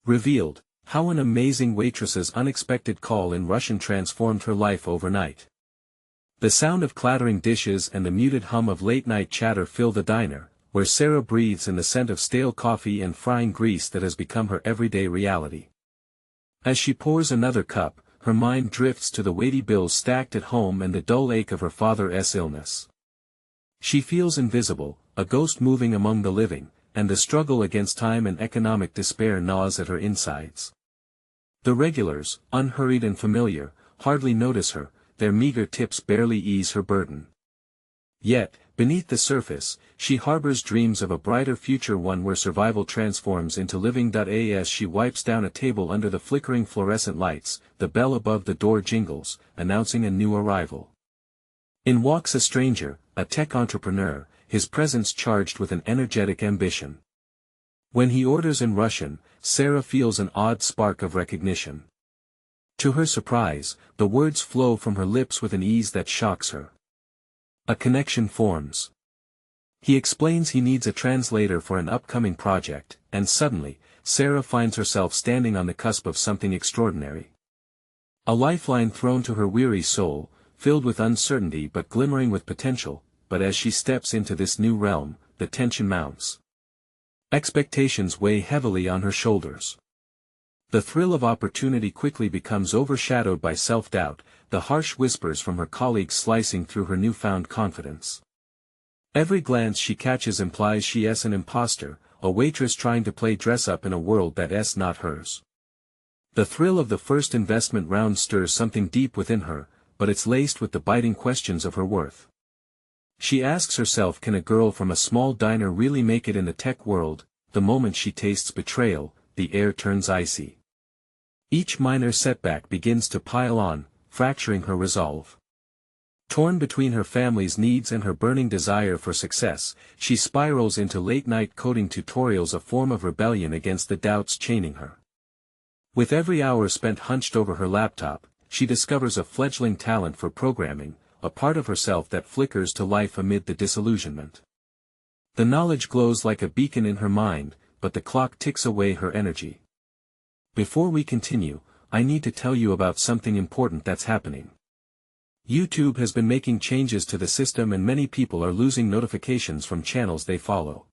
Revealed, how an amazing waitress's unexpected call in Russian transformed her life overnight. The sound of clattering dishes and the muted hum of late-night chatter fill the diner, where Sarah breathes in the scent of stale coffee and frying grease that has become her everyday reality. As she pours another cup, her mind drifts to the weighty bills stacked at home and the dull ache of her father's illness. She feels invisible, a ghost moving among the living, and the struggle against time and economic despair gnaws at her insides. The regulars, unhurried and familiar, hardly notice her, their meager tips barely ease her burden. Yet, beneath the surface, she harbors dreams of a brighter future, one where survival transforms into living. As she wipes down a table under the flickering fluorescent lights, the bell above the door jingles, announcing a new arrival. In walks a stranger, a tech entrepreneur, his presence charged with an energetic ambition. When he orders in Russian, Sarah feels an odd spark of recognition. To her surprise, the words flow from her lips with an ease that shocks her. A connection forms. He explains he needs a translator for an upcoming project, and suddenly, Sarah finds herself standing on the cusp of something extraordinary. A lifeline thrown to her weary soul, filled with uncertainty but glimmering with potential, but as she steps into this new realm, the tension mounts. Expectations weigh heavily on her shoulders. The thrill of opportunity quickly becomes overshadowed by self-doubt, the harsh whispers from her colleagues slicing through her newfound confidence. Every glance she catches implies she is an imposter, a waitress trying to play dress-up in a world that is not hers. The thrill of the first investment round stirs something deep within her, but it's laced with the biting questions of her worth. She asks herself, can a girl from a small diner really make it in the tech world? The moment she tastes betrayal, the air turns icy. Each minor setback begins to pile on, fracturing her resolve. Torn between her family's needs and her burning desire for success, she spirals into late-night coding tutorials, a form of rebellion against the doubts chaining her. With every hour spent hunched over her laptop, she discovers a fledgling talent for programming, a part of herself that flickers to life amid the disillusionment. The knowledge glows like a beacon in her mind, but the clock ticks away her energy. Before we continue, I need to tell you about something important that's happening. YouTube has been making changes to the system and many people are losing notifications from channels they follow.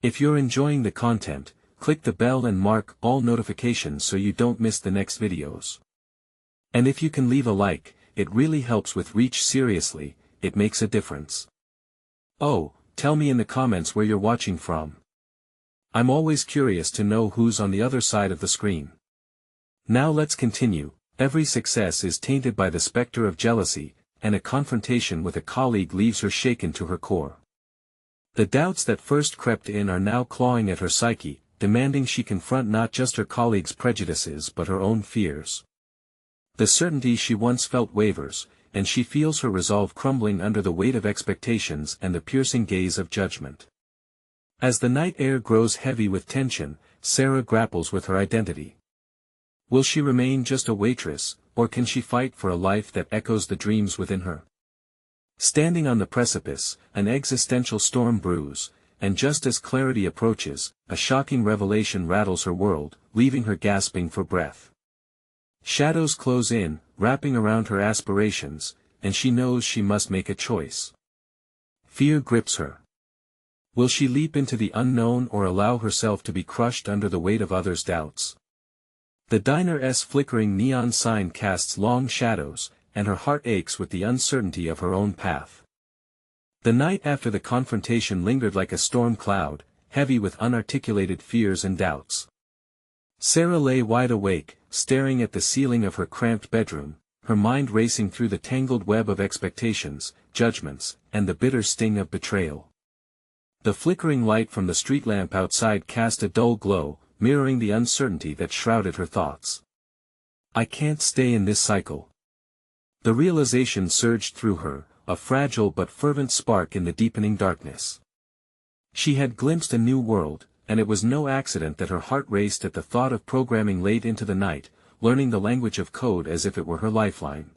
If you're enjoying the content, click the bell and mark all notifications so you don't miss the next videos. And if you can leave a like, it really helps with reach. Seriously, it makes a difference. Oh, tell me in the comments where you're watching from. I'm always curious to know who's on the other side of the screen. Now let's continue. Every success is tainted by the specter of jealousy, and a confrontation with a colleague leaves her shaken to her core. The doubts that first crept in are now clawing at her psyche, demanding she confront not just her colleagues' prejudices but her own fears. The certainty she once felt wavers, and she feels her resolve crumbling under the weight of expectations and the piercing gaze of judgment. As the night air grows heavy with tension, Sarah grapples with her identity. Will she remain just a waitress, or can she fight for a life that echoes the dreams within her? Standing on the precipice, an existential storm brews, and just as clarity approaches, a shocking revelation rattles her world, leaving her gasping for breath. Shadows close in, wrapping around her aspirations, and she knows she must make a choice. Fear grips her. Will she leap into the unknown or allow herself to be crushed under the weight of others' doubts? The diner's flickering neon sign casts long shadows, and her heart aches with the uncertainty of her own path. The night after the confrontation lingered like a storm cloud, heavy with unarticulated fears and doubts. Sarah lay wide awake, staring at the ceiling of her cramped bedroom, her mind racing through the tangled web of expectations, judgments, and the bitter sting of betrayal. The flickering light from the street lamp outside cast a dull glow, mirroring the uncertainty that shrouded her thoughts. I can't stay in this cycle. The realization surged through her, a fragile but fervent spark in the deepening darkness. She had glimpsed a new world, and it was no accident that her heart raced at the thought of programming late into the night, learning the language of code as if it were her lifeline.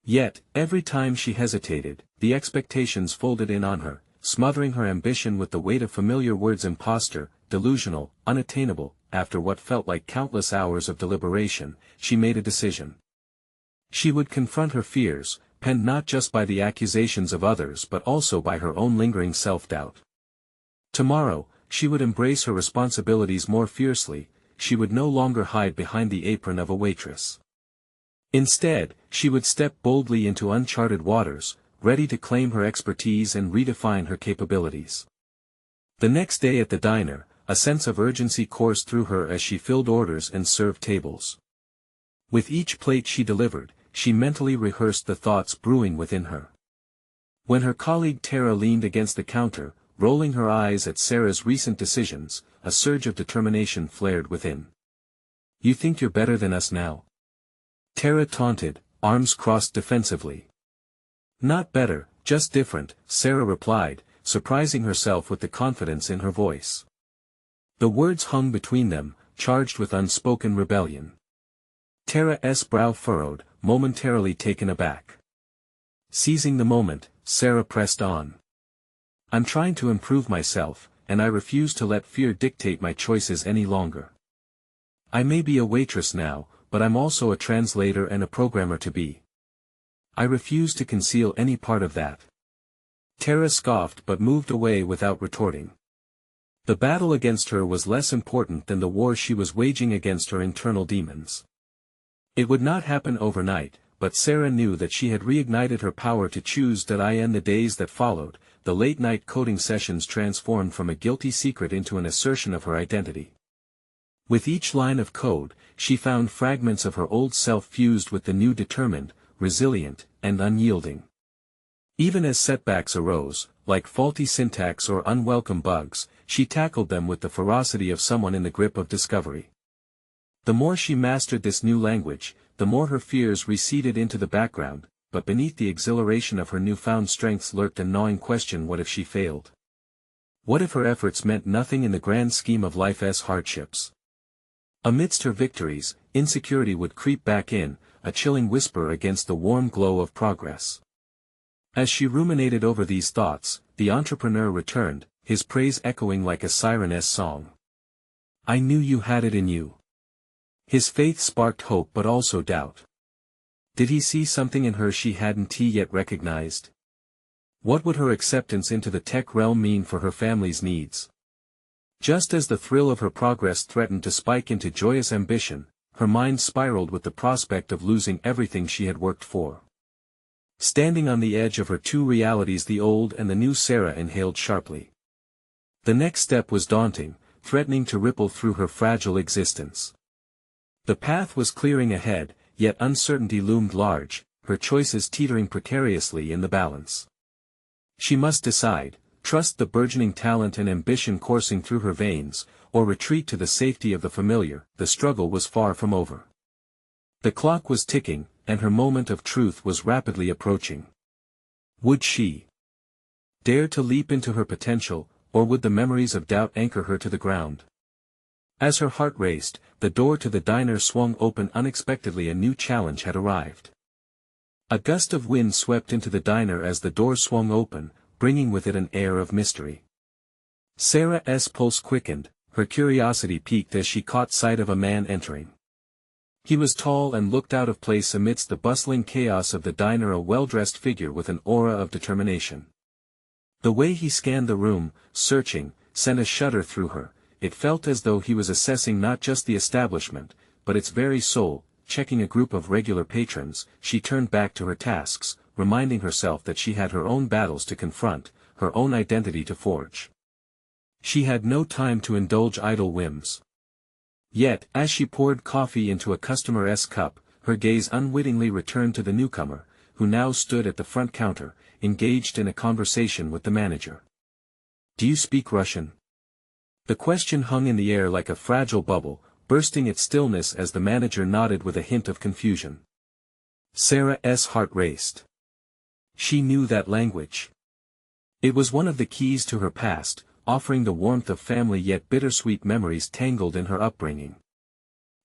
Yet, every time she hesitated, the expectations folded in on her, smothering her ambition with the weight of familiar words: imposter, delusional, unattainable. After what felt like countless hours of deliberation, she made a decision. She would confront her fears, penned not just by the accusations of others but also by her own lingering self-doubt. Tomorrow, she would embrace her responsibilities more fiercely. She would no longer hide behind the apron of a waitress. Instead, she would step boldly into uncharted waters, ready to claim her expertise and redefine her capabilities. The next day at the diner, a sense of urgency coursed through her as she filled orders and served tables. With each plate she delivered, she mentally rehearsed the thoughts brewing within her. When her colleague Tara leaned against the counter, rolling her eyes at Sarah's recent decisions, a surge of determination flared within. "You think you're better than us now?" Tara taunted, arms crossed defensively. "Not better, just different," Sarah replied, surprising herself with the confidence in her voice. The words hung between them, charged with unspoken rebellion. Tara's brow furrowed, momentarily taken aback. Seizing the moment, Sarah pressed on. "I'm trying to improve myself, and I refuse to let fear dictate my choices any longer. I may be a waitress now, but I'm also a translator and a programmer to be. I refuse to conceal any part of that." Tara scoffed but moved away without retorting. The battle against her was less important than the war she was waging against her internal demons. It would not happen overnight, but Sarah knew that she had reignited her power to choose. In the days that followed, the late-night coding sessions transformed from a guilty secret into an assertion of her identity. With each line of code, she found fragments of her old self fused with the new, determined, resilient, and unyielding. Even as setbacks arose, like faulty syntax or unwelcome bugs, she tackled them with the ferocity of someone in the grip of discovery. The more she mastered this new language, the more her fears receded into the background, but beneath the exhilaration of her newfound strengths lurked a gnawing question: what if she failed? What if her efforts meant nothing in the grand scheme of life's hardships? Amidst her victories, insecurity would creep back in, a chilling whisper against the warm glow of progress. As she ruminated over these thoughts, the entrepreneur returned, his praise echoing like a siren's song. "I knew you had it in you." His faith sparked hope but also doubt. Did he see something in her she hadn't yet recognized? What would her acceptance into the tech realm mean for her family's needs? Just as the thrill of her progress threatened to spike into joyous ambition, her mind spiraled with the prospect of losing everything she had worked for. Standing on the edge of her two realities, the old and the new, Sarah inhaled sharply. The next step was daunting, threatening to ripple through her fragile existence. The path was clearing ahead, yet uncertainty loomed large, her choices teetering precariously in the balance. She must decide: trust the burgeoning talent and ambition coursing through her veins, or retreat to the safety of the familiar. The struggle was far from over. The clock was ticking, and her moment of truth was rapidly approaching. Would she dare to leap into her potential, or would the memories of doubt anchor her to the ground? As her heart raced, the door to the diner swung open unexpectedly. A new challenge had arrived. A gust of wind swept into the diner as the door swung open, bringing with it an air of mystery. Sarah's pulse quickened, her curiosity piqued as she caught sight of a man entering. He was tall and looked out of place amidst the bustling chaos of the diner, a well-dressed figure with an aura of determination. The way he scanned the room, searching, sent a shudder through her. It felt as though he was assessing not just the establishment, but its very soul. Checking a group of regular patrons, she turned back to her tasks, reminding herself that she had her own battles to confront, her own identity to forge. She had no time to indulge idle whims. Yet, as she poured coffee into a customer's cup, her gaze unwittingly returned to the newcomer, who now stood at the front counter, engaged in a conversation with the manager. "Do you speak Russian?" The question hung in the air like a fragile bubble, bursting its stillness as the manager nodded with a hint of confusion. Sarah's heart raced. She knew that language. It was one of the keys to her past, offering the warmth of family yet bittersweet memories tangled in her upbringing.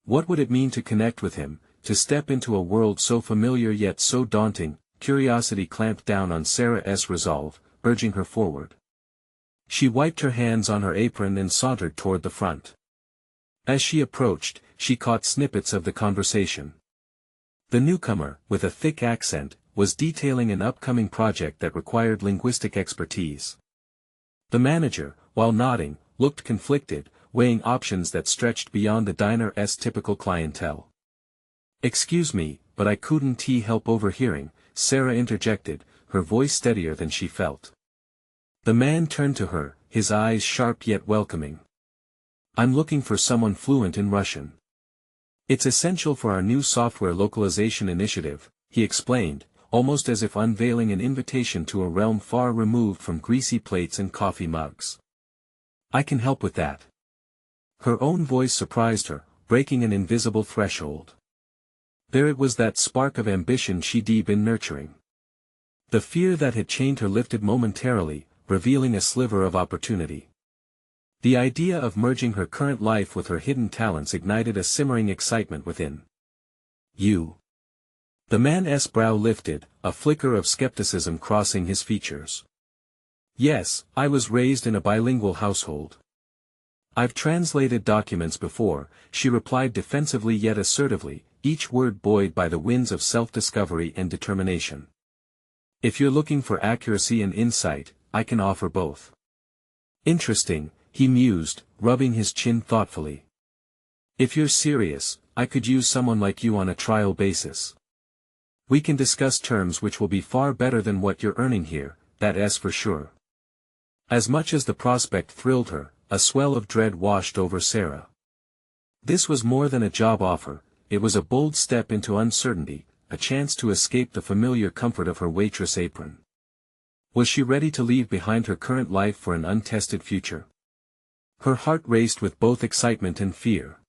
What would it mean to connect with him, to step into a world so familiar yet so daunting? Curiosity clamped down on Sarah's resolve, urging her forward. She wiped her hands on her apron and sauntered toward the front. As she approached, she caught snippets of the conversation. The newcomer, with a thick accent, was detailing an upcoming project that required linguistic expertise. The manager, while nodding, looked conflicted, weighing options that stretched beyond the diner's typical clientele. "Excuse me, but I couldn't help overhearing," Sarah interjected, her voice steadier than she felt. The man turned to her, his eyes sharp yet welcoming. "I'm looking for someone fluent in Russian. It's essential for our new software localization initiative," he explained, almost as if unveiling an invitation to a realm far removed from greasy plates and coffee mugs. "I can help with that." Her own voice surprised her, breaking an invisible threshold. There it was, that spark of ambition she'd been nurturing. The fear that had chained her lifted momentarily, revealing a sliver of opportunity. The idea of merging her current life with her hidden talents ignited a simmering excitement within. "You?" The man's brow lifted, a flicker of skepticism crossing his features. "Yes, I was raised in a bilingual household. I've translated documents before," she replied defensively yet assertively, each word buoyed by the winds of self-discovery and determination. "If you're looking for accuracy and insight, I can offer both." "Interesting," he mused, rubbing his chin thoughtfully. "If you're serious, I could use someone like you on a trial basis. We can discuss terms which will be far better than what you're earning here, that's for sure." As much as the prospect thrilled her, a swell of dread washed over Sarah. This was more than a job offer, it was a bold step into uncertainty, a chance to escape the familiar comfort of her waitress apron. Was she ready to leave behind her current life for an untested future? Her heart raced with both excitement and fear.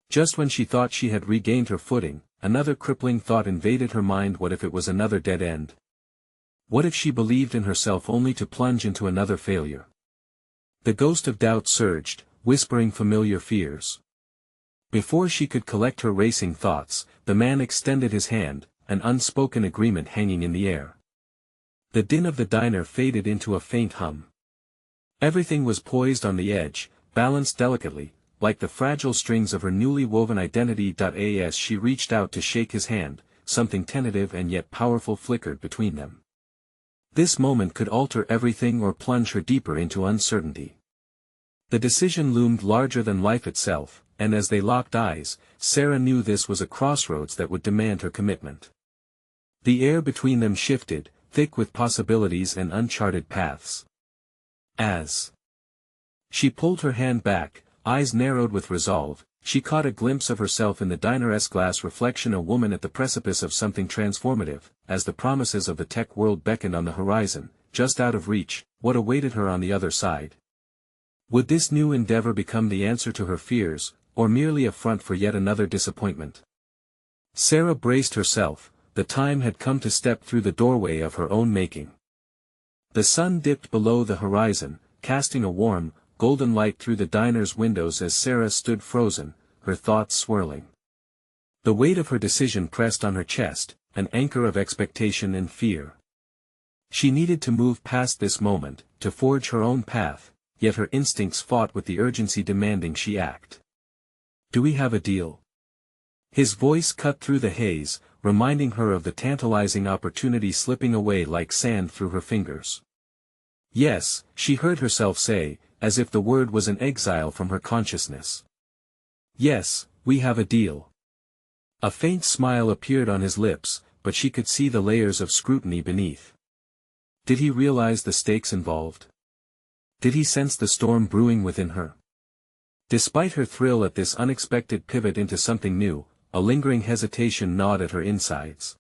Just when she thought she had regained her footing, another crippling thought invaded her mind. What if it was another dead end? What if she believed in herself only to plunge into another failure? The ghost of doubt surged, whispering familiar fears. Before she could collect her racing thoughts, the man extended his hand, an unspoken agreement hanging in the air. The din of the diner faded into a faint hum. Everything was poised on the edge, balanced delicately, like the fragile strings of her newly woven identity. As she reached out to shake his hand, something tentative and yet powerful flickered between them. This moment could alter everything or plunge her deeper into uncertainty. The decision loomed larger than life itself, and as they locked eyes, Sarah knew this was a crossroads that would demand her commitment. The air between them shifted, thick with possibilities and uncharted paths. As she pulled her hand back, eyes narrowed with resolve, she caught a glimpse of herself in the diner's glass reflection, a woman at the precipice of something transformative. As the promises of the tech world beckoned on the horizon, just out of reach, what awaited her on the other side? Would this new endeavor become the answer to her fears, or merely a front for yet another disappointment? Sarah braced herself, the time had come to step through the doorway of her own making. The sun dipped below the horizon, casting a warm, golden light through the diner's windows as Sarah stood frozen, her thoughts swirling. The weight of her decision pressed on her chest, an anchor of expectation and fear. She needed to move past this moment, to forge her own path, yet her instincts fought with the urgency demanding she act. "Do we have a deal?" His voice cut through the haze, reminding her of the tantalizing opportunity slipping away like sand through her fingers. "Yes," she heard herself say, as if the word was an exile from her consciousness. "Yes, we have a deal." A faint smile appeared on his lips, but she could see the layers of scrutiny beneath. Did he realize the stakes involved? Did he sense the storm brewing within her? Despite her thrill at this unexpected pivot into something new, a lingering hesitation gnawed at her insides.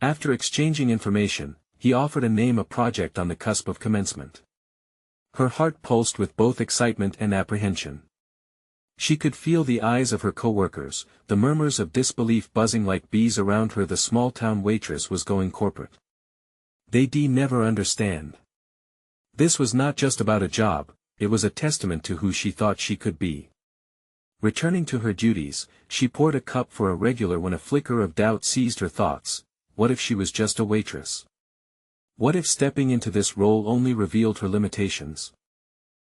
After exchanging information, he offered to name a project on the cusp of commencement. Her heart pulsed with both excitement and apprehension. She could feel the eyes of her coworkers, the murmurs of disbelief buzzing like bees around her. The small-town waitress was going corporate. They'd never understand. This was not just about a job, it was a testament to who she thought she could be. Returning to her duties, she poured a cup for a regular when a flicker of doubt seized her thoughts. What if she was just a waitress? What if stepping into this role only revealed her limitations?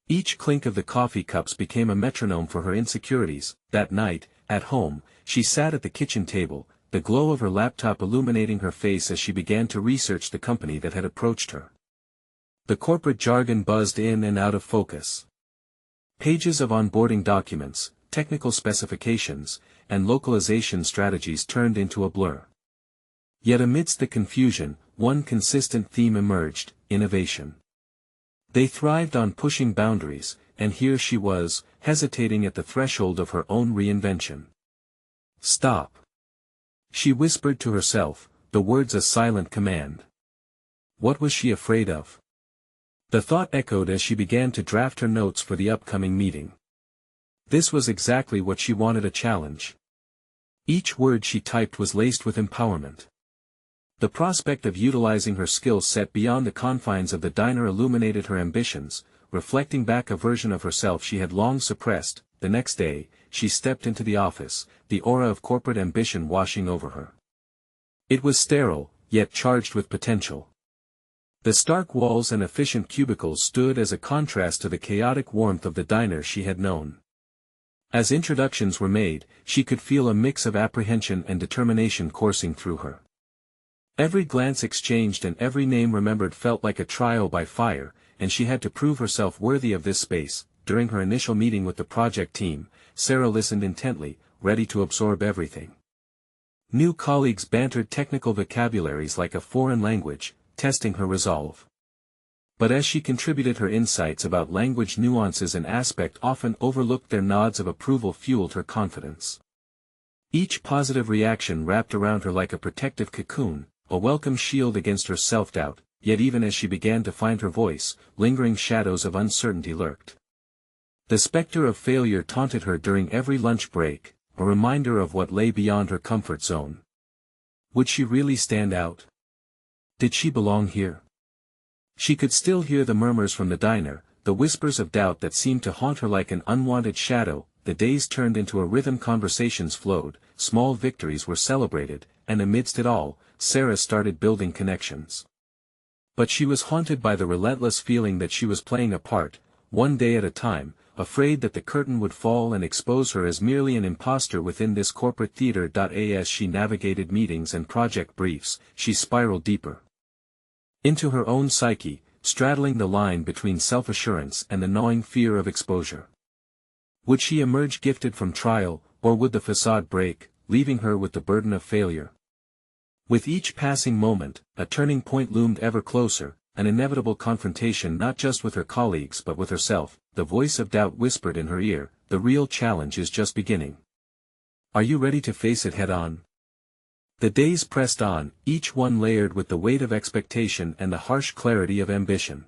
Each clink of the coffee cups became a metronome for her insecurities. That night, at home, she sat at the kitchen table, the glow of her laptop illuminating her face as she began to research the company that had approached her. The corporate jargon buzzed in and out of focus. Pages of onboarding documents, technical specifications, and localization strategies turned into a blur. Yet amidst the confusion, one consistent theme emerged: innovation. They thrived on pushing boundaries, and here she was, hesitating at the threshold of her own reinvention. Stop. She whispered to herself, the words a silent command. What was she afraid of? The thought echoed as she began to draft her notes for the upcoming meeting. This was exactly what she wanted: a challenge. Each word she typed was laced with empowerment. The prospect of utilizing her skill set beyond the confines of the diner illuminated her ambitions, reflecting back a version of herself she had long suppressed. The next day, she stepped into the office, the aura of corporate ambition washing over her. It was sterile, yet charged with potential. The stark walls and efficient cubicles stood as a contrast to the chaotic warmth of the diner she had known. As introductions were made, she could feel a mix of apprehension and determination coursing through her. Every glance exchanged and every name remembered felt like a trial by fire, and she had to prove herself worthy of this space. During her initial meeting with the project team, Sarah listened intently, ready to absorb everything. New colleagues bantered technical vocabularies like a foreign language, testing her resolve. But as she contributed, her insights about language nuances and aspect often overlooked, their nods of approval fueled her confidence. Each positive reaction wrapped around her like a protective cocoon, a welcome shield against her self-doubt. Yet even as she began to find her voice, lingering shadows of uncertainty lurked. The specter of failure taunted her during every lunch break, a reminder of what lay beyond her comfort zone. Would she really stand out? Did she belong here? She could still hear the murmurs from the diner, the whispers of doubt that seemed to haunt her like an unwanted shadow. The days turned into a rhythm, conversations flowed, small victories were celebrated, and amidst it all, Sarah started building connections. But she was haunted by the relentless feeling that she was playing a part, one day at a time, afraid that the curtain would fall and expose her as merely an imposter within this corporate theater. As she navigated meetings and project briefs, she spiraled deeper into her own psyche, straddling the line between self-assurance and the gnawing fear of exposure. Would she emerge gifted from trial, or would the facade break, leaving her with the burden of failure? With each passing moment, a turning point loomed ever closer, an inevitable confrontation not just with her colleagues but with herself. The voice of doubt whispered in her ear, the real challenge is just beginning. Are you ready to face it head-on? The days pressed on, each one layered with the weight of expectation and the harsh clarity of ambition.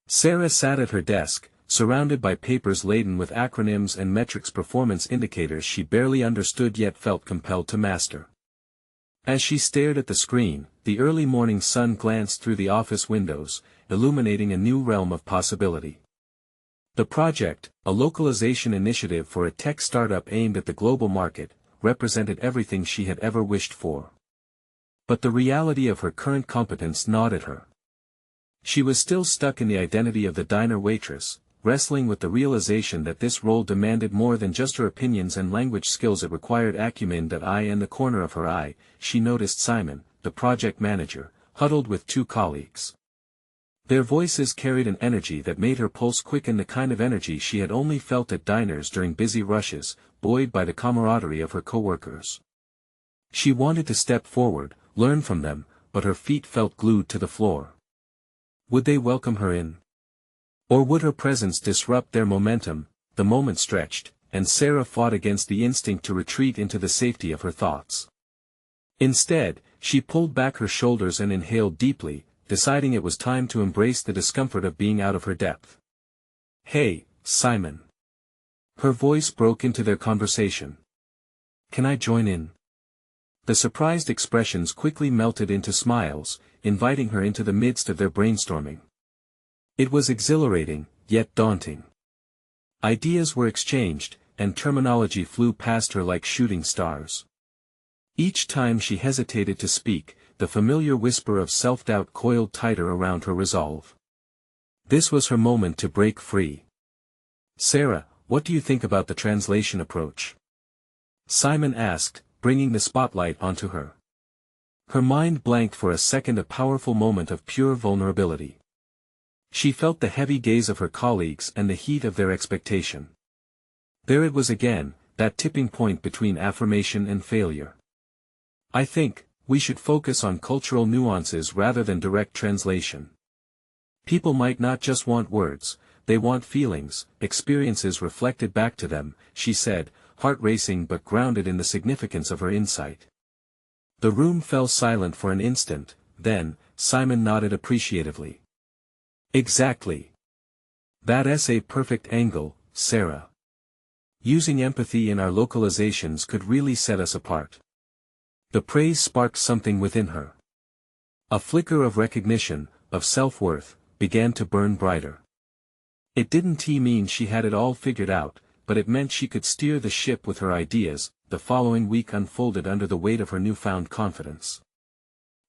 Sarah sat at her desk, surrounded by papers laden with acronyms and metrics, performance indicators she barely understood yet felt compelled to master. As she stared at the screen, the early morning sun glanced through the office windows, illuminating a new realm of possibility. The project, a localization initiative for a tech startup aimed at the global market, represented everything she had ever wished for. But the reality of her current competence gnawed at her. She was still stuck in the identity of the diner waitress, wrestling with the realization that this role demanded more than just her opinions and language skills. It required acumen. In the corner of her eye, she noticed Simon, the project manager, huddled with two colleagues. Their voices carried an energy that made her pulse quicken, the kind of energy she had only felt at diners during busy rushes, buoyed by the camaraderie of her coworkers. She wanted to step forward, learn from them, but her feet felt glued to the floor. Would they welcome her in? Or would her presence disrupt their momentum? The moment stretched, and Sarah fought against the instinct to retreat into the safety of her thoughts. Instead, she pulled back her shoulders and inhaled deeply, deciding it was time to embrace the discomfort of being out of her depth. Hey, Simon. Her voice broke into their conversation. Can I join in? The surprised expressions quickly melted into smiles, inviting her into the midst of their brainstorming. It was exhilarating, yet daunting. Ideas were exchanged, and terminology flew past her like shooting stars. Each time she hesitated to speak, the familiar whisper of self-doubt coiled tighter around her resolve. This was her moment to break free. "Sarah, what do you think about the translation approach?" Simon asked, bringing the spotlight onto her. Her mind blanked for a second, a powerful moment of pure vulnerability. She felt the heavy gaze of her colleagues and the heat of their expectation. There it was again, that tipping point between affirmation and failure. "I think we should focus on cultural nuances rather than direct translation. People might not just want words, they want feelings, experiences reflected back to them," she said, heart racing but grounded in the significance of her insight. The room fell silent for an instant, then, Simon nodded appreciatively. "Exactly. That's a perfect angle, Sarah. Using empathy in our localizations could really set us apart." The praise sparked something within her. A flicker of recognition, of self-worth, began to burn brighter. It didn't mean she had it all figured out, but it meant she could steer the ship with her ideas. The following week unfolded under the weight of her newfound confidence.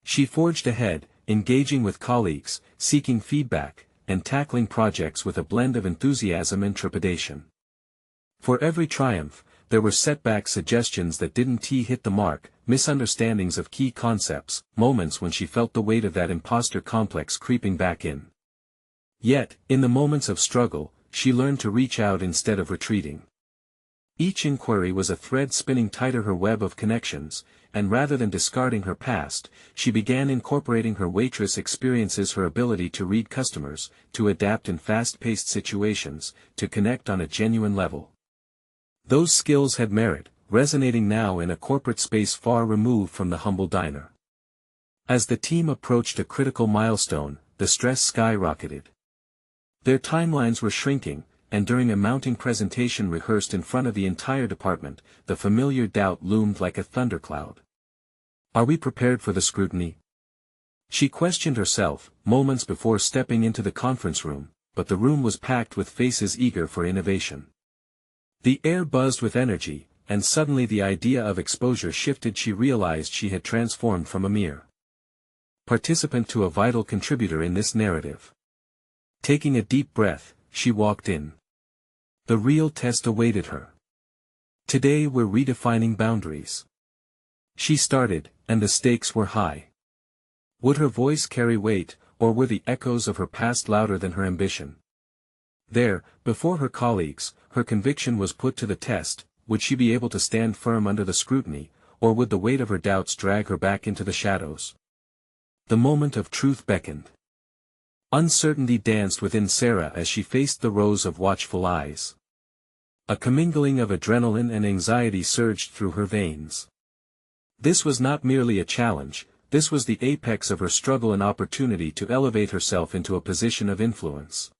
She forged ahead, engaging with colleagues, seeking feedback, and tackling projects with a blend of enthusiasm and trepidation. For every triumph, there were setbacks, suggestions that didn't hit the mark, misunderstandings of key concepts, moments when she felt the weight of that imposter complex creeping back in. Yet, in the moments of struggle, she learned to reach out instead of retreating. Each inquiry was a thread spinning tighter her web of connections, and rather than discarding her past, she began incorporating her waitress experiences, her ability to read customers, to adapt in fast-paced situations, to connect on a genuine level. Those skills had merit, resonating now in a corporate space far removed from the humble diner. As the team approached a critical milestone, the stress skyrocketed. Their timelines were shrinking, and during a mounting presentation rehearsed in front of the entire department, the familiar doubt loomed like a thundercloud. "Are we prepared for the scrutiny?" She questioned herself, moments before stepping into the conference room, but the room was packed with faces eager for innovation. The air buzzed with energy, and suddenly the idea of exposure shifted. She realized she had transformed from a mere participant to a vital contributor in this narrative. Taking a deep breath, she walked in. The real test awaited her. "Today we're redefining boundaries." She started, and the stakes were high. Would her voice carry weight, or were the echoes of her past louder than her ambition? There, before her colleagues, her conviction was put to the test. Would she be able to stand firm under the scrutiny, or would the weight of her doubts drag her back into the shadows? The moment of truth beckoned. Uncertainty danced within Sarah as she faced the rows of watchful eyes. A commingling of adrenaline and anxiety surged through her veins. This was not merely a challenge, this was the apex of her struggle, an opportunity to elevate herself into a position of influence.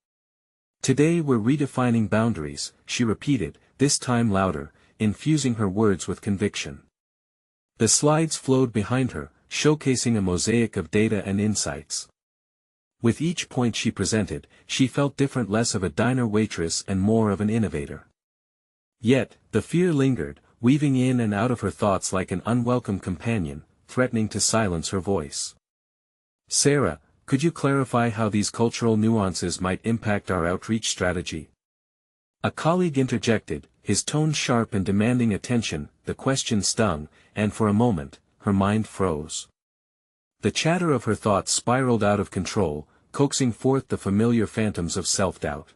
"Today we're redefining boundaries," she repeated, this time louder, infusing her words with conviction. The slides flowed behind her, showcasing a mosaic of data and insights. With each point she presented, she felt different, less of a diner waitress and more of an innovator. Yet, the fear lingered, weaving in and out of her thoughts like an unwelcome companion, threatening to silence her voice. "Sarah, could you clarify how these cultural nuances might impact our outreach strategy?" A colleague interjected, his tone sharp and demanding attention. The question stung, and for a moment, her mind froze. The chatter of her thoughts spiraled out of control, coaxing forth the familiar phantoms of self-doubt.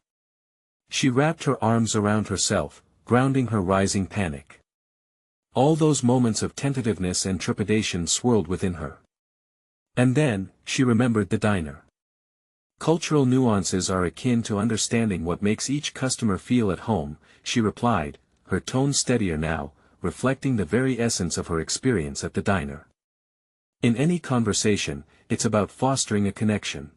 She wrapped her arms around herself, grounding her rising panic. All those moments of tentativeness and trepidation swirled within her. And then, she remembered the diner. "Cultural nuances are akin to understanding what makes each customer feel at home," she replied, her tone steadier now, reflecting the very essence of her experience at the diner. In any conversation, it's about fostering a connection.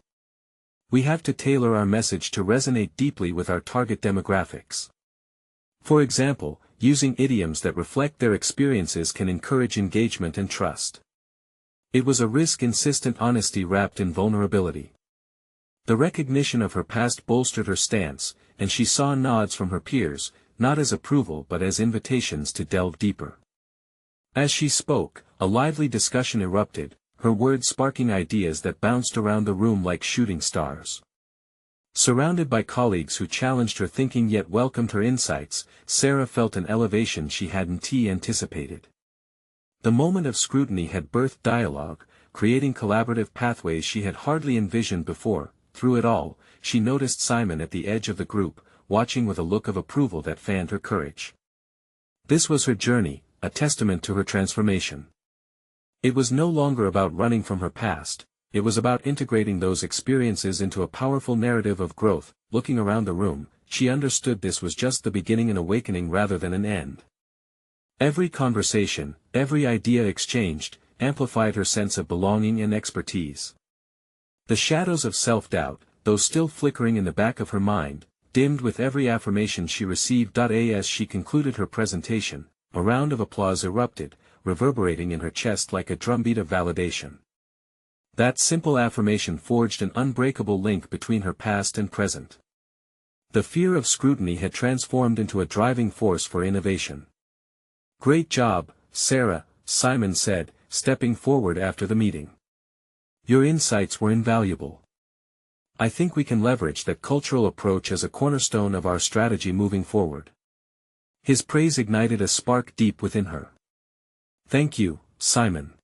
We have to tailor our message to resonate deeply with our target demographics. For example, using idioms that reflect their experiences can encourage engagement and trust. It was a risk-insistent honesty wrapped in vulnerability. The recognition of her past bolstered her stance, and she saw nods from her peers, not as approval but as invitations to delve deeper. As she spoke, a lively discussion erupted, her words sparking ideas that bounced around the room like shooting stars. Surrounded by colleagues who challenged her thinking yet welcomed her insights, Sarah felt an elevation she hadn't anticipated. The moment of scrutiny had birthed dialogue, creating collaborative pathways she had hardly envisioned before. Through it all, she noticed Simon at the edge of the group, watching with a look of approval that fanned her courage. This was her journey, a testament to her transformation. It was no longer about running from her past, it was about integrating those experiences into a powerful narrative of growth. Looking around the room, she understood this was just the beginning, an awakening rather than an end. Every conversation, every idea exchanged, amplified her sense of belonging and expertise. The shadows of self-doubt, though still flickering in the back of her mind, dimmed with every affirmation she received. As she concluded her presentation, a round of applause erupted, reverberating in her chest like a drumbeat of validation. That simple affirmation forged an unbreakable link between her past and present. The fear of scrutiny had transformed into a driving force for innovation. "Great job, Sarah," Simon said, stepping forward after the meeting. "Your insights were invaluable. I think we can leverage that cultural approach as a cornerstone of our strategy moving forward." His praise ignited a spark deep within her. "Thank you, Simon.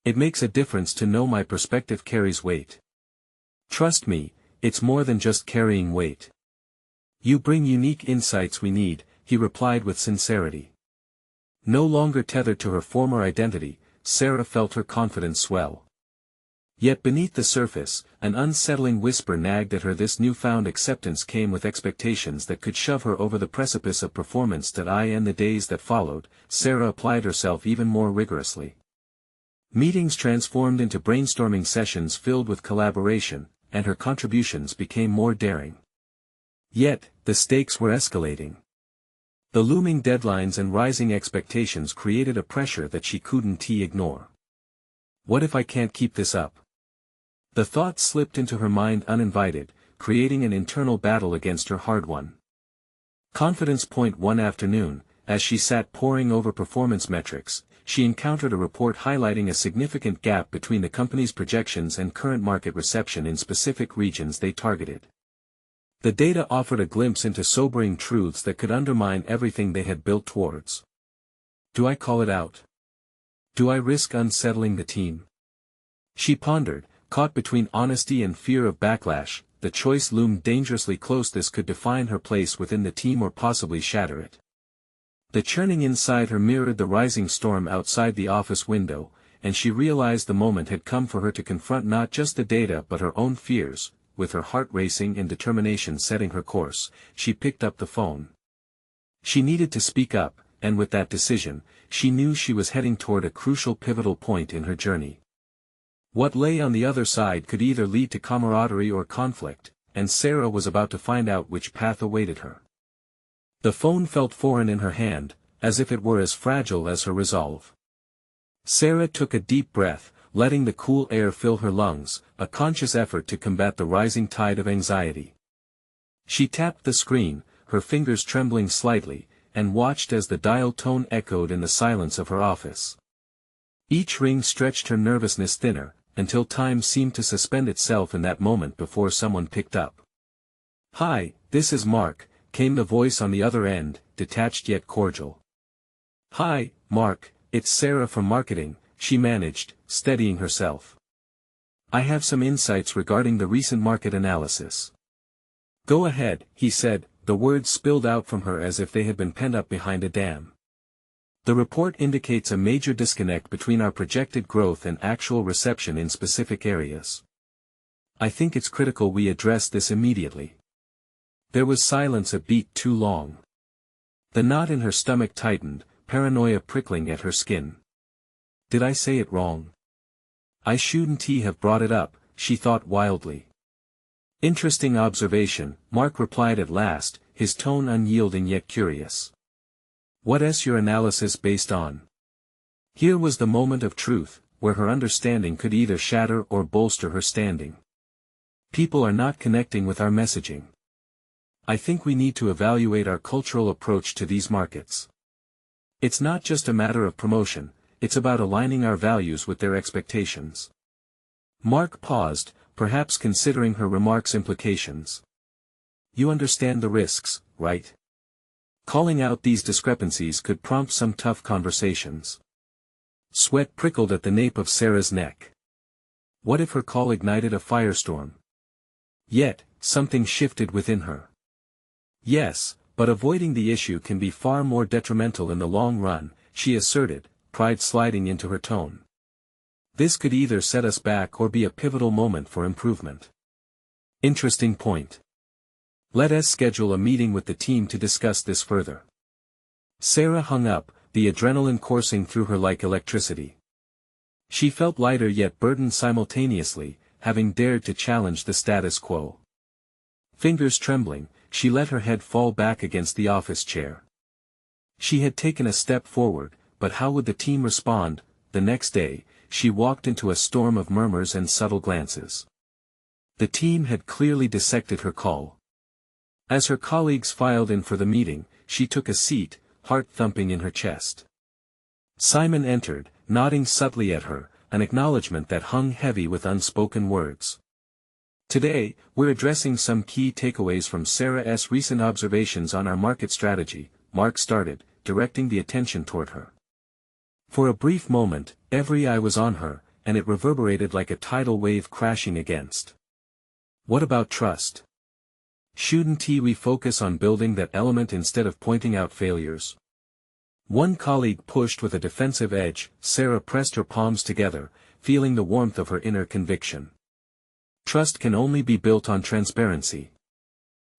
It makes a difference to know my perspective carries weight. Trust me, it's more than just carrying weight. You bring unique insights we need," he replied with sincerity. No longer tethered to her former identity, Sarah felt her confidence swell. Yet beneath the surface, an unsettling whisper nagged at her. This newfound acceptance came with expectations that could shove her over the precipice of performance. In the days that followed, Sarah applied herself even more rigorously. Meetings transformed into brainstorming sessions filled with collaboration, and her contributions became more daring. Yet, the stakes were escalating. The looming deadlines and rising expectations created a pressure that she couldn't ignore. "What if I can't keep this up?" The thought slipped into her mind uninvited, creating an internal battle against her hard-won confidence. One afternoon, as she sat poring over performance metrics, she encountered a report highlighting a significant gap between the company's projections and current market reception in specific regions they targeted. The data offered a glimpse into sobering truths that could undermine everything they had built towards. Do I call it out? Do I risk unsettling the team? She pondered, caught between honesty and fear of backlash. The choice loomed dangerously close. This could define her place within the team or possibly shatter it. The churning inside her mirrored the rising storm outside the office window, and she realized the moment had come for her to confront not just the data but her own fears. With her heart racing and determination setting her course, she picked up the phone. She needed to speak up, and with that decision, she knew she was heading toward a crucial pivotal point in her journey. What lay on the other side could either lead to camaraderie or conflict, and Sarah was about to find out which path awaited her. The phone felt foreign in her hand, as if it were as fragile as her resolve. Sarah took a deep breath, letting the cool air fill her lungs, a conscious effort to combat the rising tide of anxiety. She tapped the screen, her fingers trembling slightly, and watched as the dial tone echoed in the silence of her office. Each ring stretched her nervousness thinner, until time seemed to suspend itself in that moment before someone picked up. "Hi, this is Mark," came the voice on the other end, detached yet cordial. "Hi, Mark, it's Sarah from marketing," she managed, steadying herself. "I have some insights regarding the recent market analysis." "Go ahead," he said, the words spilled out from her as if they had been pent up behind a dam. "The report indicates a major disconnect between our projected growth and actual reception in specific areas. I think it's critical we address this immediately." There was silence a beat too long. The knot in her stomach tightened, paranoia prickling at her skin. Did I say it wrong? I shouldn't have brought it up, she thought wildly. "Interesting observation," Mark replied at last, his tone unyielding yet curious. "What's your analysis based on?" Here was the moment of truth, where her understanding could either shatter or bolster her standing. "People are not connecting with our messaging. I think we need to evaluate our cultural approach to these markets. It's not just a matter of promotion, it's about aligning our values with their expectations. Mark paused, perhaps considering her remark's implications. You understand the risks, right? Calling out these discrepancies could prompt some tough conversations. Sweat prickled at the nape of Sarah's neck. What if her call ignited a firestorm? Yet, something shifted within her. Yes, but avoiding the issue can be far more detrimental in the long run, she asserted, pride sliding into her tone. This could either set us back or be a pivotal moment for improvement. Interesting point. Let us schedule a meeting with the team to discuss this further. Sarah hung up, the adrenaline coursing through her like electricity. She felt lighter yet burdened simultaneously, having dared to challenge the status quo. Fingers trembling, she let her head fall back against the office chair. She had taken a step forward, but how would the team respond? The next day, she walked into a storm of murmurs and subtle glances. The team had clearly dissected her call. As her colleagues filed in for the meeting, she took a seat, heart thumping in her chest. Simon entered, nodding subtly at her, an acknowledgement that hung heavy with unspoken words. Today, we're addressing some key takeaways from Sarah's recent observations on our market strategy, Mark started, directing the attention toward her. For a brief moment, every eye was on her, and it reverberated like a tidal wave crashing against. What about trust? Shouldn't we focus on building that element instead of pointing out failures? One colleague pushed with a defensive edge. Sarah pressed her palms together, feeling the warmth of her inner conviction. Trust can only be built on transparency.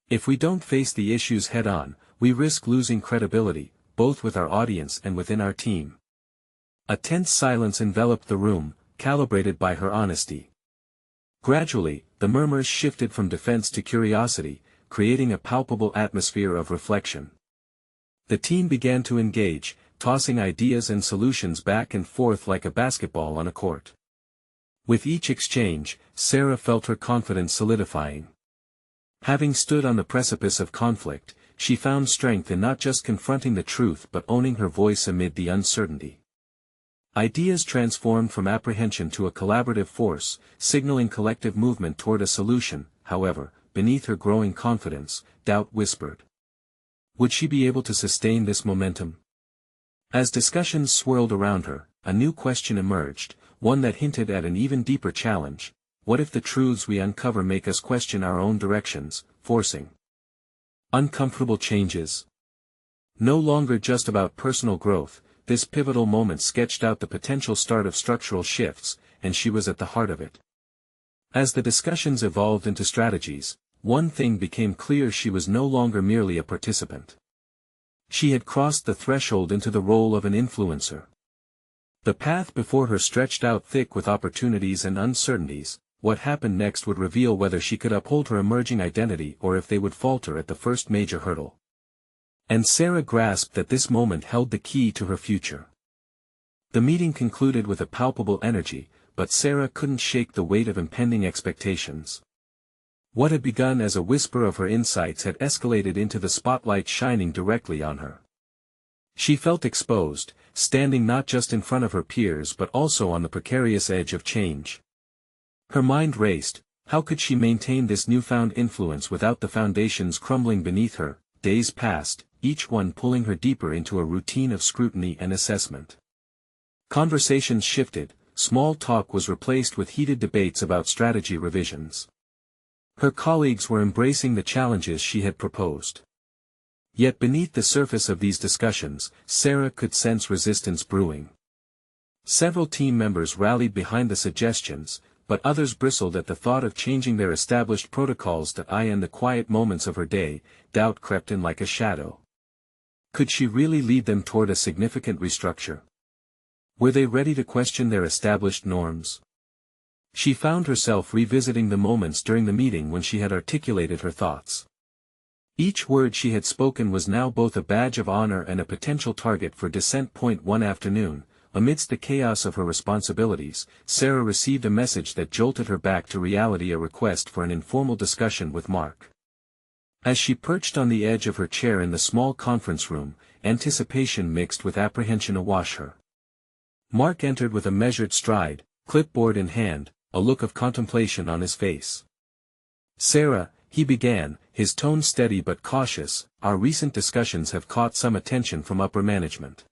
If we don't face the issues head-on, we risk losing credibility, both with our audience and within our team. A tense silence enveloped the room, calibrated by her honesty. Gradually, the murmurs shifted from defense to curiosity, creating a palpable atmosphere of reflection. The team began to engage, tossing ideas and solutions back and forth like a basketball on a court. With each exchange, Sarah felt her confidence solidifying. Having stood on the precipice of conflict, she found strength in not just confronting the truth but owning her voice amid the uncertainty. Ideas transformed from apprehension to a collaborative force, signaling collective movement toward a solution. However, beneath her growing confidence, doubt whispered. Would she be able to sustain this momentum? As discussions swirled around her, a new question emerged, one that hinted at an even deeper challenge. What if the truths we uncover make us question our own directions, forcing uncomfortable changes? No longer just about personal growth, this pivotal moment sketched out the potential start of structural shifts, and she was at the heart of it. As the discussions evolved into strategies, one thing became clear: she was no longer merely a participant. She had crossed the threshold into the role of an influencer. The path before her stretched out thick with opportunities and uncertainties. What happened next would reveal whether she could uphold her emerging identity or if they would falter at the first major hurdle. And Sarah grasped that this moment held the key to her future. The meeting concluded with a palpable energy, but Sarah couldn't shake the weight of impending expectations. What had begun as a whisper of her insights had escalated into the spotlight shining directly on her. She felt exposed, standing not just in front of her peers but also on the precarious edge of change. Her mind raced. How could she maintain this newfound influence without the foundations crumbling beneath her? Days passed, each one pulling her deeper into a routine of scrutiny and assessment. Conversations shifted, small talk was replaced with heated debates about strategy revisions. Her colleagues were embracing the challenges she had proposed. Yet beneath the surface of these discussions, Sarah could sense resistance brewing. Several team members rallied behind the suggestions, but others bristled at the thought of changing their established protocols. In the quiet moments of her day, doubt crept in like a shadow. Could she really lead them toward a significant restructure? Were they ready to question their established norms? She found herself revisiting the moments during the meeting when she had articulated her thoughts. Each word she had spoken was now both a badge of honor and a potential target for dissent. One afternoon, amidst the chaos of her responsibilities, Sarah received a message that jolted her back to reality: a request for an informal discussion with Mark. As she perched on the edge of her chair in the small conference room, anticipation mixed with apprehension awash her. Mark entered with a measured stride, clipboard in hand, a look of contemplation on his face. "Sarah," he began, his tone steady but cautious, "our recent discussions have caught some attention from upper management.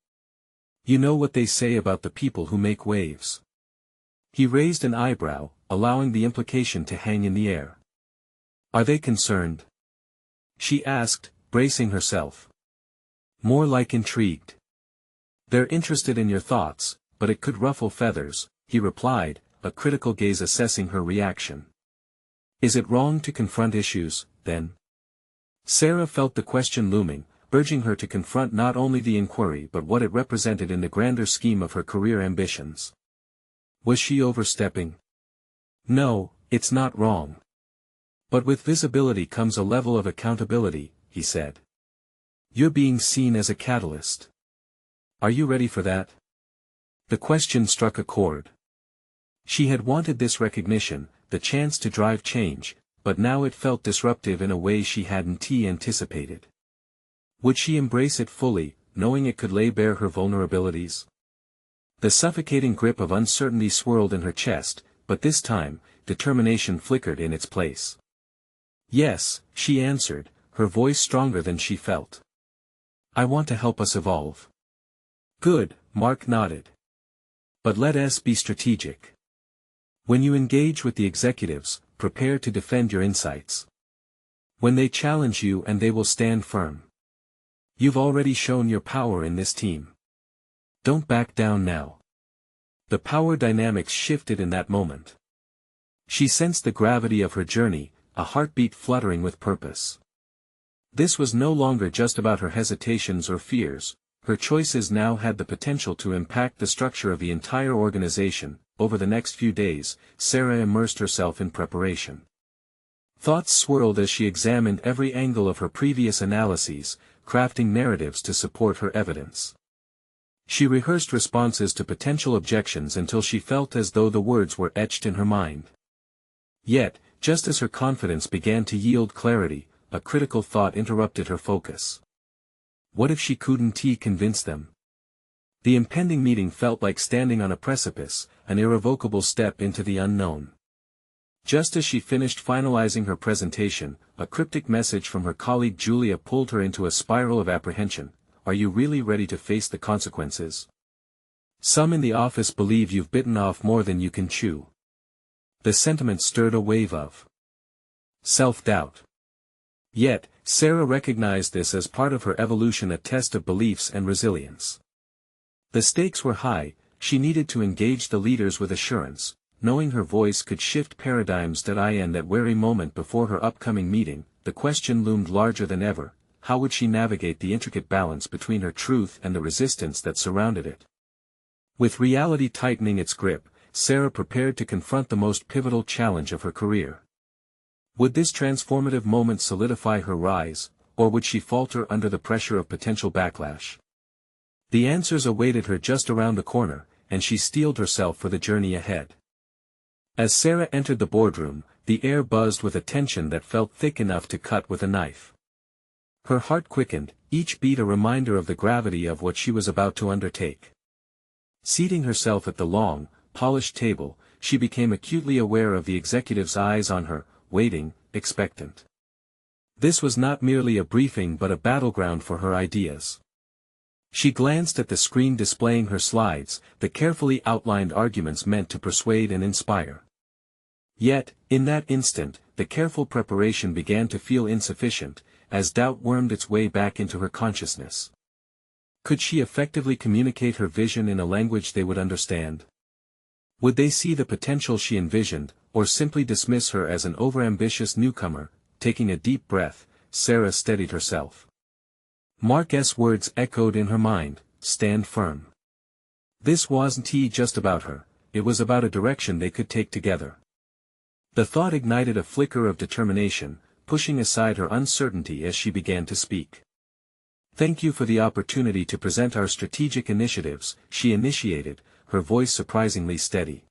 You know what they say about the people who make waves." He raised an eyebrow, allowing the implication to hang in the air. "Are they concerned?" she asked, bracing herself. "More like intrigued." "They're interested in your thoughts, but it could ruffle feathers," he replied, a critical gaze assessing her reaction. "Is it wrong to confront issues, then?" Sarah felt the question looming, urging her to confront not only the inquiry but what it represented in the grander scheme of her career ambitions. Was she overstepping? "No, it's not wrong. But with visibility comes a level of accountability," he said. "You're being seen as a catalyst. Are you ready for that?" The question struck a chord. She had wanted this recognition, the chance to drive change, but now it felt disruptive in a way she hadn't anticipated. Would she embrace it fully, knowing it could lay bare her vulnerabilities? The suffocating grip of uncertainty swirled in her chest, but this time, determination flickered in its place. "Yes," she answered, her voice stronger than she felt. "I want to help us evolve." "Good," Mark nodded. "But let us be strategic. When you engage with the executives, prepare to defend your insights. When they challenge you, and they will stand firm. You've already shown your power in this team. Don't back down now." The power dynamics shifted in that moment. She sensed the gravity of her journey, a heartbeat fluttering with purpose. This was no longer just about her hesitations or fears, her choices now had the potential to impact the structure of the entire organization. Over the next few days, Sarah immersed herself in preparation. Thoughts swirled as she examined every angle of her previous analyses, crafting narratives to support her evidence. She rehearsed responses to potential objections until she felt as though the words were etched in her mind. Yet, just as her confidence began to yield clarity, a critical thought interrupted her focus. What if she couldn't convince them? The impending meeting felt like standing on a precipice, an irrevocable step into the unknown. Just as she finished finalizing her presentation, a cryptic message from her colleague Julia pulled her into a spiral of apprehension. "Are you really ready to face the consequences? Some in the office believe you've bitten off more than you can chew." The sentiment stirred a wave of self-doubt. Yet, Sarah recognized this as part of her evolution, a test of beliefs and resilience. The stakes were high, she needed to engage the leaders with assurance, knowing her voice could shift paradigms. In that very moment before her upcoming meeting, the question loomed larger than ever: how would she navigate the intricate balance between her truth and the resistance that surrounded it? With reality tightening its grip, Sarah prepared to confront the most pivotal challenge of her career. Would this transformative moment solidify her rise, or would she falter under the pressure of potential backlash? The answers awaited her just around the corner, and she steeled herself for the journey ahead. As Sarah entered the boardroom, the air buzzed with a tension that felt thick enough to cut with a knife. Her heart quickened, each beat a reminder of the gravity of what she was about to undertake. Seating herself at the long, polished table, she became acutely aware of the executive's eyes on her, waiting, expectant. This was not merely a briefing but a battleground for her ideas. She glanced at the screen displaying her slides, the carefully outlined arguments meant to persuade and inspire. Yet, in that instant, the careful preparation began to feel insufficient, as doubt wormed its way back into her consciousness. Could she effectively communicate her vision in a language they would understand? Would they see the potential she envisioned, or simply dismiss her as an overambitious newcomer? Taking a deep breath, Sarah steadied herself. Mark's words echoed in her mind: stand firm. This wasn't just about her, it was about a direction they could take together. The thought ignited a flicker of determination, pushing aside her uncertainty as she began to speak. "Thank you for the opportunity to present our strategic initiatives," she initiated, her voice surprisingly steady.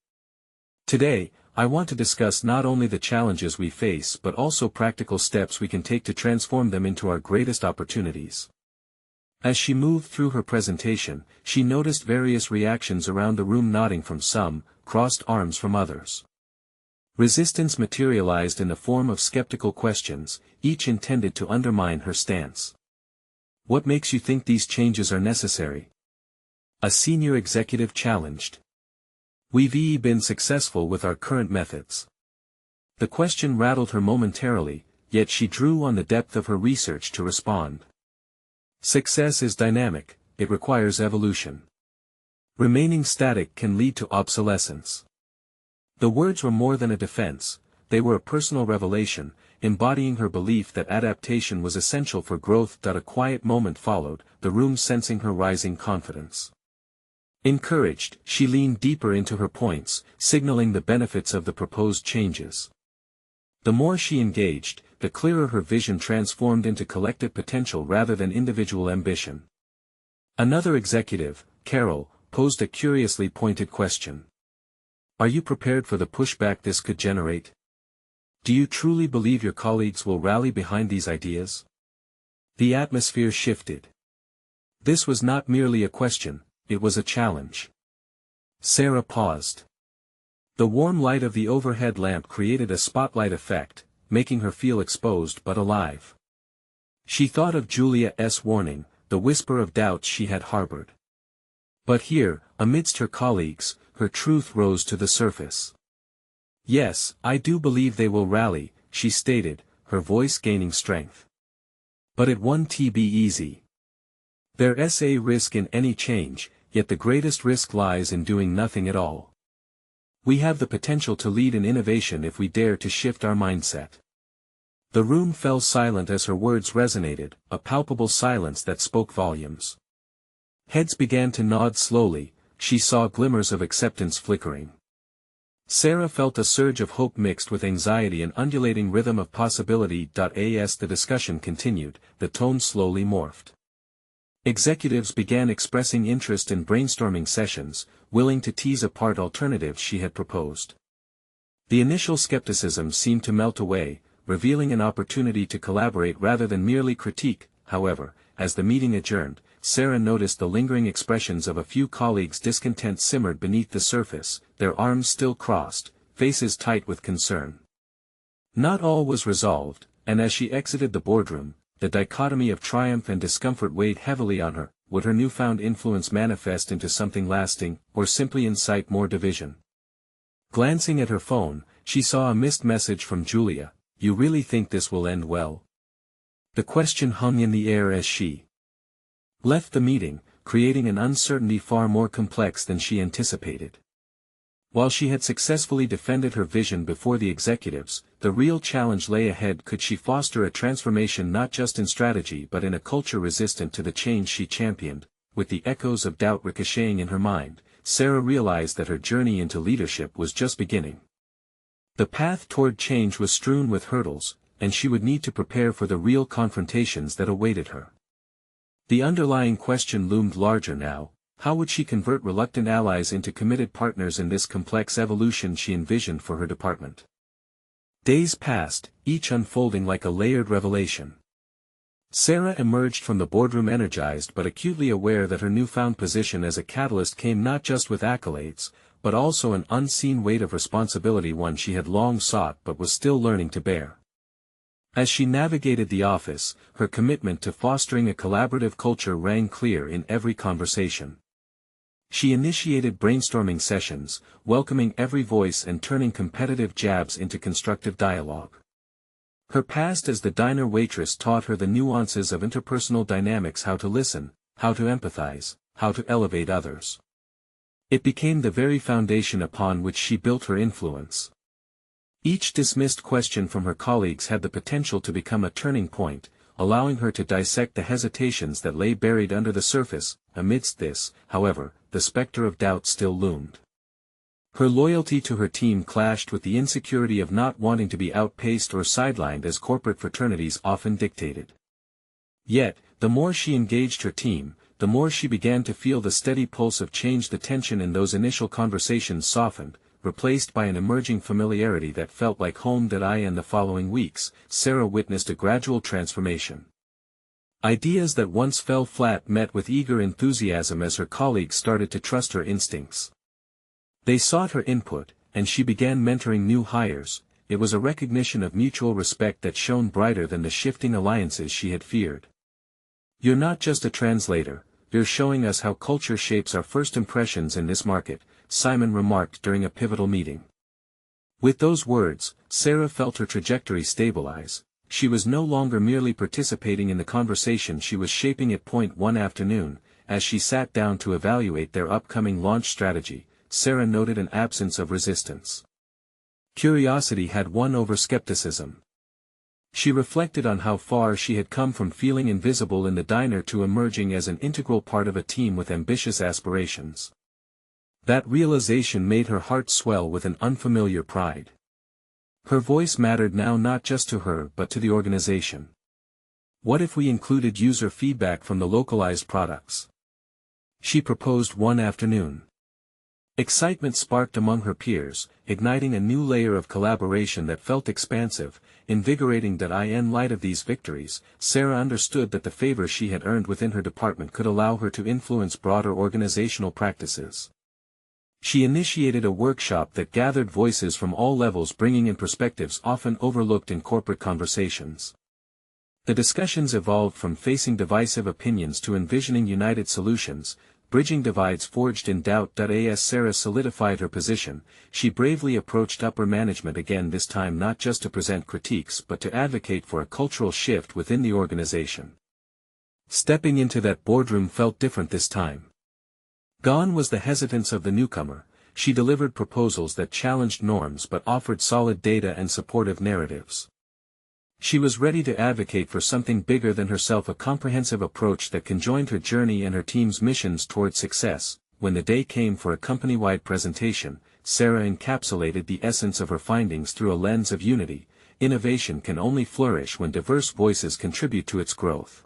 "Today, I want to discuss not only the challenges we face but also practical steps we can take to transform them into our greatest opportunities." As she moved through her presentation, she noticed various reactions around the room, nodding from some, crossed arms from others. Resistance materialized in the form of skeptical questions, each intended to undermine her stance. "What makes you think these changes are necessary?" a senior executive challenged. "We've been successful with our current methods." The question rattled her momentarily, yet she drew on the depth of her research to respond. "Success is dynamic, it requires evolution. Remaining static can lead to obsolescence." The words were more than a defense, they were a personal revelation, embodying her belief that adaptation was essential for growth. A quiet moment followed, the room sensing her rising confidence. Encouraged, she leaned deeper into her points, signaling the benefits of the proposed changes. The more she engaged, the clearer her vision transformed into collective potential rather than individual ambition. Another executive, Carol, posed a curiously pointed question. "Are you prepared for the pushback this could generate? Do you truly believe your colleagues will rally behind these ideas?" The atmosphere shifted. This was not merely a question, it was a challenge. Sarah paused. The warm light of the overhead lamp created a spotlight effect, making her feel exposed but alive. She thought of Julia's warning, the whisper of doubts she had harbored. But here, amidst her colleagues, her truth rose to the surface. "Yes, I do believe they will rally," she stated, her voice gaining strength. "But it won't be easy. There's a risk in any change, yet the greatest risk lies in doing nothing at all. We have the potential to lead in innovation if we dare to shift our mindset." The room fell silent as her words resonated, a palpable silence that spoke volumes. Heads began to nod slowly, she saw glimmers of acceptance flickering. Sarah felt a surge of hope mixed with anxiety, an undulating rhythm of possibility. As the discussion continued, the tone slowly morphed. Executives began expressing interest in brainstorming sessions, willing to tease apart alternatives she had proposed. The initial skepticism seemed to melt away, revealing an opportunity to collaborate rather than merely critique. However, as the meeting adjourned, Sarah noticed the lingering expressions of a few colleagues. Discontent simmered beneath the surface, their arms still crossed, faces tight with concern. Not all was resolved, and as she exited the boardroom, the dichotomy of triumph and discomfort weighed heavily on her. Would her newfound influence manifest into something lasting, or simply incite more division? Glancing at her phone, she saw a missed message from Julia. "You really think this will end well?" The question hung in the air as she left the meeting, creating an uncertainty far more complex than she anticipated. While she had successfully defended her vision before the executives, the real challenge lay ahead. Could she foster a transformation not just in strategy but in a culture resistant to the change she championed? With the echoes of doubt ricocheting in her mind, Sarah realized that her journey into leadership was just beginning. The path toward change was strewn with hurdles, and she would need to prepare for the real confrontations that awaited her. The underlying question loomed larger now: how would she convert reluctant allies into committed partners in this complex evolution she envisioned for her department? Days passed, each unfolding like a layered revelation. Sarah emerged from the boardroom energized but acutely aware that her newfound position as a catalyst came not just with accolades, but also an unseen weight of responsibility, one she had long sought but was still learning to bear. As she navigated the office, her commitment to fostering a collaborative culture rang clear in every conversation. She initiated brainstorming sessions, welcoming every voice and turning competitive jabs into constructive dialogue. Her past as the diner waitress taught her the nuances of interpersonal dynamics: how to listen, how to empathize, how to elevate others. It became the very foundation upon which she built her influence. Each dismissed question from her colleagues had the potential to become a turning point, allowing her to dissect the hesitations that lay buried under the surface. Amidst this, however, the specter of doubt still loomed. Her loyalty to her team clashed with the insecurity of not wanting to be outpaced or sidelined as corporate fraternities often dictated. Yet, the more she engaged her team, the more she began to feel the steady pulse of change. The tension in those initial conversations softened, replaced by an emerging familiarity that felt like home. In the following weeks, Sarah witnessed a gradual transformation. Ideas that once fell flat met with eager enthusiasm as her colleagues started to trust her instincts. They sought her input, and she began mentoring new hires. It was a recognition of mutual respect that shone brighter than the shifting alliances she had feared. "You're not just a translator, you're showing us how culture shapes our first impressions in this market," Simon remarked during a pivotal meeting. With those words, Sarah felt her trajectory stabilize. She was no longer merely participating in the conversation, she was shaping it. One afternoon, as she sat down to evaluate their upcoming launch strategy, Sarah noted an absence of resistance. Curiosity had won over skepticism. She reflected on how far she had come from feeling invisible in the diner to emerging as an integral part of a team with ambitious aspirations. That realization made her heart swell with an unfamiliar pride. Her voice mattered now, not just to her but to the organization. What if we included user feedback from the localized products? She proposed one afternoon. Excitement sparked among her peers, igniting a new layer of collaboration that felt expansive, invigorating. In light of these victories, Sarah understood that the favor she had earned within her department could allow her to influence broader organizational practices. She initiated a workshop that gathered voices from all levels, bringing in perspectives often overlooked in corporate conversations. The discussions evolved from facing divisive opinions to envisioning united solutions, bridging divides forged in doubt. As Sarah solidified her position, she bravely approached upper management again, this time not just to present critiques but to advocate for a cultural shift within the organization. Stepping into that boardroom felt different this time. Gone was the hesitance of the newcomer. She delivered proposals that challenged norms but offered solid data and supportive narratives. She was ready to advocate for something bigger than herself, a comprehensive approach that conjoined her journey and her team's missions toward success. When the day came for a company-wide presentation, Sarah encapsulated the essence of her findings through a lens of unity. Innovation can only flourish when diverse voices contribute to its growth.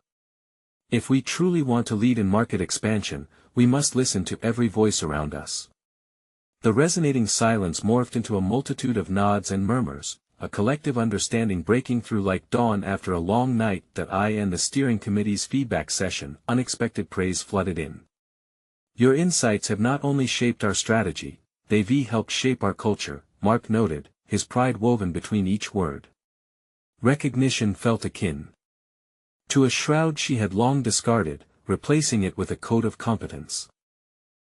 If we truly want to lead in market expansion, we must listen to every voice around us. The resonating silence morphed into a multitude of nods and murmurs, a collective understanding breaking through like dawn after a long night. And the steering committee's feedback session, unexpected praise flooded in. "Your insights have not only shaped our strategy, they've helped shape our culture," Mark noted, his pride woven between each word. Recognition felt akin to a shroud she had long discarded, replacing it with a coat of competence.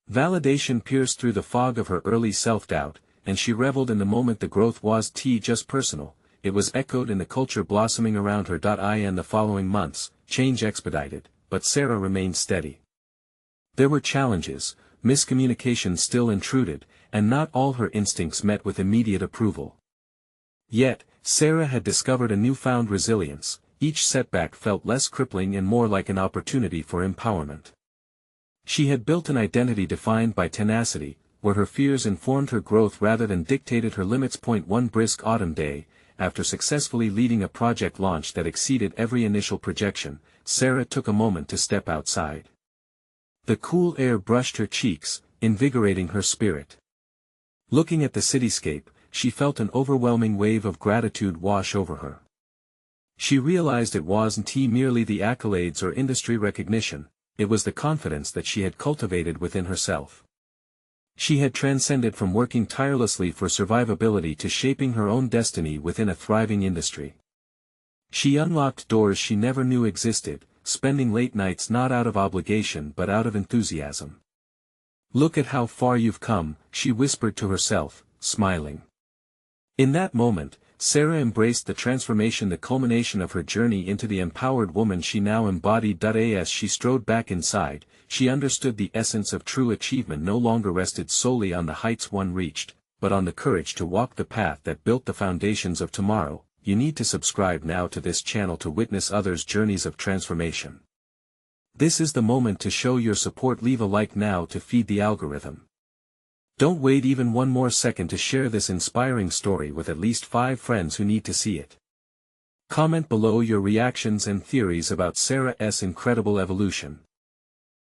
Validation pierced through the fog of her early self-doubt, and she reveled in the moment. The growth wasn't just personal, it was echoed in the culture blossoming around her. In the following months, change expedited, but Sarah remained steady. There were challenges, miscommunication still intruded, and not all her instincts met with immediate approval. Yet, Sarah had discovered a newfound resilience. Each setback felt less crippling and more like an opportunity for empowerment. She had built an identity defined by tenacity, where her fears informed her growth rather than dictated her limits. One brisk autumn day, after successfully leading a project launch that exceeded every initial projection, Sarah took a moment to step outside. The cool air brushed her cheeks, invigorating her spirit. Looking at the cityscape, she felt an overwhelming wave of gratitude wash over her. She realized it wasn't merely the accolades or industry recognition, it was the confidence that she had cultivated within herself. She had transcended from working tirelessly for survivability to shaping her own destiny within a thriving industry. She unlocked doors she never knew existed, spending late nights not out of obligation but out of enthusiasm. "Look at how far you've come," she whispered to herself, smiling. In that moment, Sarah embraced the transformation, the culmination of her journey into the empowered woman she now embodied. As she strode back inside, she understood the essence of true achievement no longer rested solely on the heights one reached, but on the courage to walk the path that built the foundations of tomorrow. You need to subscribe now to this channel to witness others' journeys of transformation. This is the moment to show your support. Leave a like now to feed the algorithm. Don't wait even one more second to share this inspiring story with at least 5 friends who need to see it. Comment below your reactions and theories about Sarah's incredible evolution.